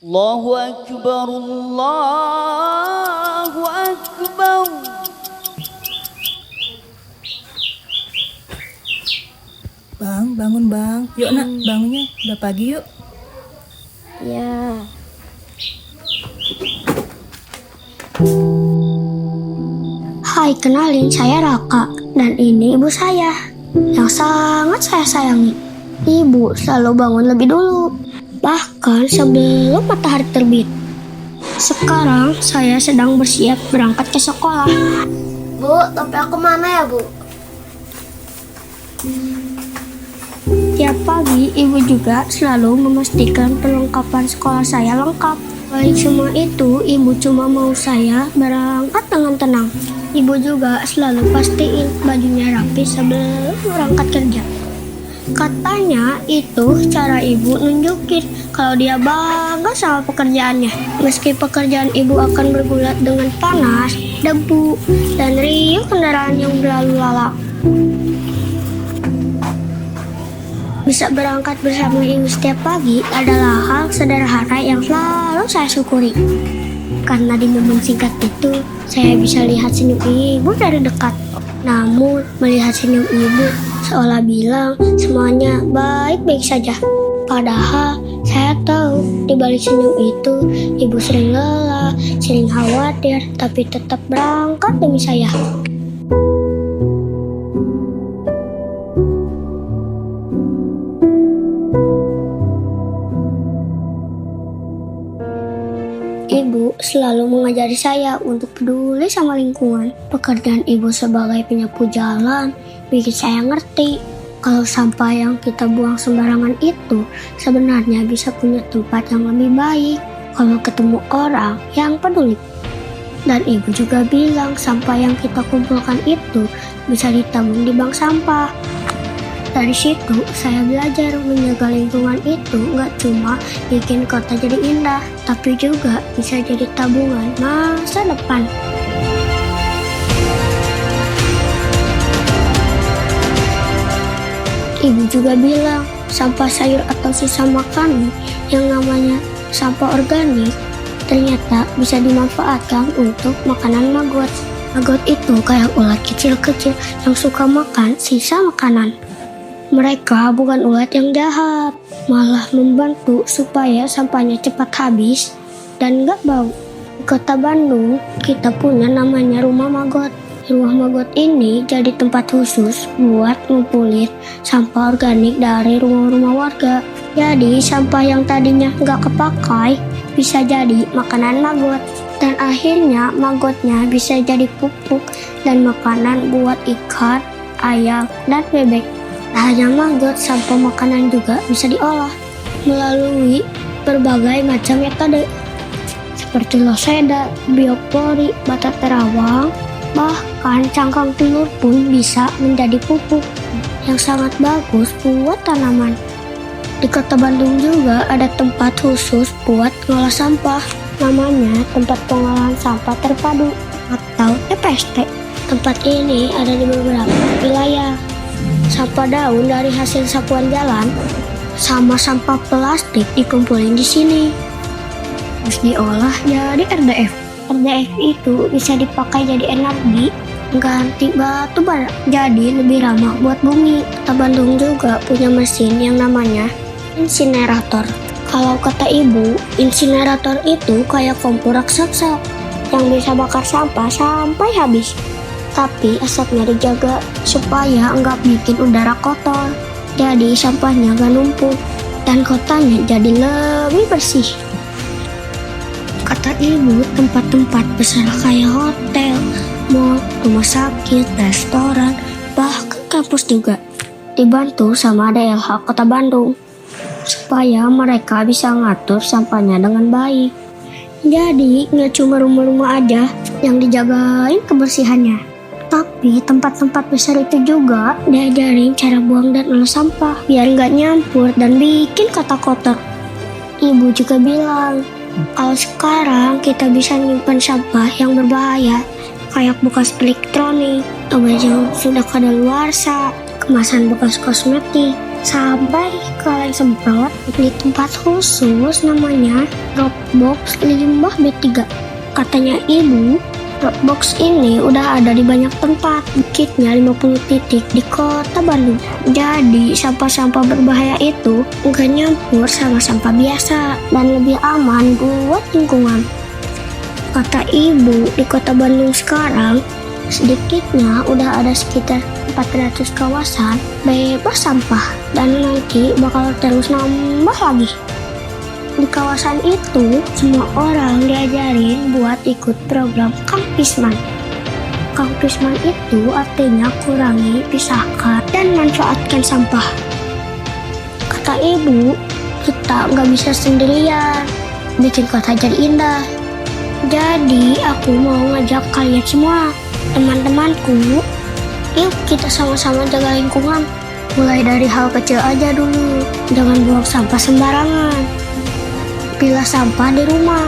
Allahu Akbar, Allahu Akbar. Bang, bangun bang. Yuk nak, bangunnya. Udah pagi yuk. Ya. Hai, kenalin saya Raka. Dan ini ibu saya yang sangat saya sayangi. Ibu selalu bangun lebih dulu, bahkan sebelum matahari terbit. Sekarang saya sedang bersiap berangkat ke sekolah. Bu, topi aku mana ya, Bu? Tiap pagi, ibu juga selalu memastikan perlengkapan sekolah saya lengkap. Balik semua itu, ibu cuma mau saya berangkat dengan tenang. Ibu juga selalu pastiin bajunya rapi sebelum berangkat kerja. Katanya itu cara ibu nunjukin kalau dia bangga sama pekerjaannya. Meski pekerjaan ibu akan bergulat dengan panas, debu, dan riuh kendaraan yang berlalu lalang. Bisa berangkat bersama ibu setiap pagi adalah hal sederhana yang selalu saya syukuri. Karena di momen singkat itu, saya bisa lihat senyum ibu dari dekat. Namun, melihat senyum ibu seolah bilang semuanya baik-baik saja. Padahal, saya tahu di balik senyum itu, ibu sering lelah, sering khawatir, tapi tetap berangkat demi saya. Ibu selalu mengajari saya untuk peduli sama lingkungan. Pekerjaan ibu sebagai penyapu jalan bikin saya ngerti kalau sampah yang kita buang sembarangan itu sebenarnya bisa punya tempat yang lebih baik kalau ketemu orang yang peduli. Dan ibu juga bilang sampah yang kita kumpulkan itu bisa ditabung di bank sampah. Dari situ, saya belajar menjaga lingkungan itu nggak cuma bikin kota jadi indah, tapi juga bisa jadi tabungan masa depan. Ibu juga bilang, sampah sayur atau sisa makanan yang namanya sampah organik ternyata bisa dimanfaatkan untuk makanan maggot. Maggot itu kayak ulat kecil-kecil yang suka makan sisa makanan. Mereka bukan ulat yang jahat, malah membantu supaya sampahnya cepat habis dan gak bau. Di kota Bandung, kita punya namanya Rumah Maggot. Rumah Maggot ini jadi tempat khusus buat ngumpulin sampah organik dari rumah-rumah warga. Jadi sampah yang tadinya gak kepakai bisa jadi makanan maggot. Dan akhirnya maggotnya bisa jadi pupuk dan makanan buat ikan, ayam, dan bebek. Tak hanya maggot, sampah makanan juga bisa diolah melalui berbagai macam metode seperti loseda, biopori, bata terawang, bahkan cangkang telur pun bisa menjadi pupuk yang sangat bagus buat tanaman. Di kota Bandung juga ada tempat khusus buat ngolah sampah, namanya Tempat Pengolahan Sampah Terpadu atau TPST. Tempat ini ada di beberapa wilayah. Sampah daun dari hasil sapuan jalan sama sampah plastik dikumpulin di sini, terus diolah jadi RDF. RDF itu bisa dipakai jadi energi ganti batu bara, jadi lebih ramah buat bumi. Kota Bandung juga punya mesin yang namanya insinerator. Kalau kata ibu, insinerator itu kayak kompor raksasa yang bisa bakar sampah sampai habis. Tapi asapnya dijaga supaya nggak bikin udara kotor. Jadi sampahnya nggak numpuk dan kotanya jadi lebih bersih. Kata ibu, tempat-tempat besar kayak hotel, mall, rumah sakit, restoran, bahkan kampus juga dibantu sama DLH Kota Bandung supaya mereka bisa ngatur sampahnya dengan baik. Jadi nggak cuma rumah-rumah aja yang dijagain kebersihannya, tapi tempat-tempat besar itu juga diajarin cara buang dan olah sampah biar nggak nyampur dan bikin kota kotor. Ibu juga bilang kalau sekarang kita bisa menyimpan sampah yang berbahaya kayak bekas elektronik, obat yang sudah kadaluarsa, kemasan bekas kosmetik, sampai kaleng semprot di tempat khusus namanya Dropbox limbah B3. Katanya ibu, Dropbox ini udah ada di banyak tempat, bukitnya 50 titik di kota Bandung. Jadi sampah-sampah berbahaya itu nggak nyampur sama sampah biasa dan lebih aman buat lingkungan. Kata ibu, di kota Bandung sekarang sedikitnya udah ada sekitar 400 kawasan bebas sampah dan nanti bakal terus nambah lagi. Di kawasan itu semua orang diajarin buat ikut program Kang Pisman. Kang Pisman itu artinya kurangi, pisahkan, dan manfaatkan sampah. Kata ibu, kita nggak bisa sendirian bikin kota jadi indah. Jadi aku mau ngajak kalian semua, teman-temanku, yuk kita sama-sama jaga lingkungan. Mulai dari hal kecil aja dulu. Jangan buang sampah sembarangan. Pilah sampah di rumah.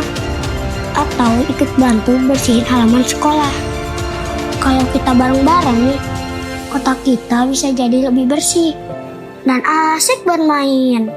Atau ikut bantu bersihin halaman sekolah. Kalau kita bareng-bareng, kota kita bisa jadi lebih bersih dan asik bermain.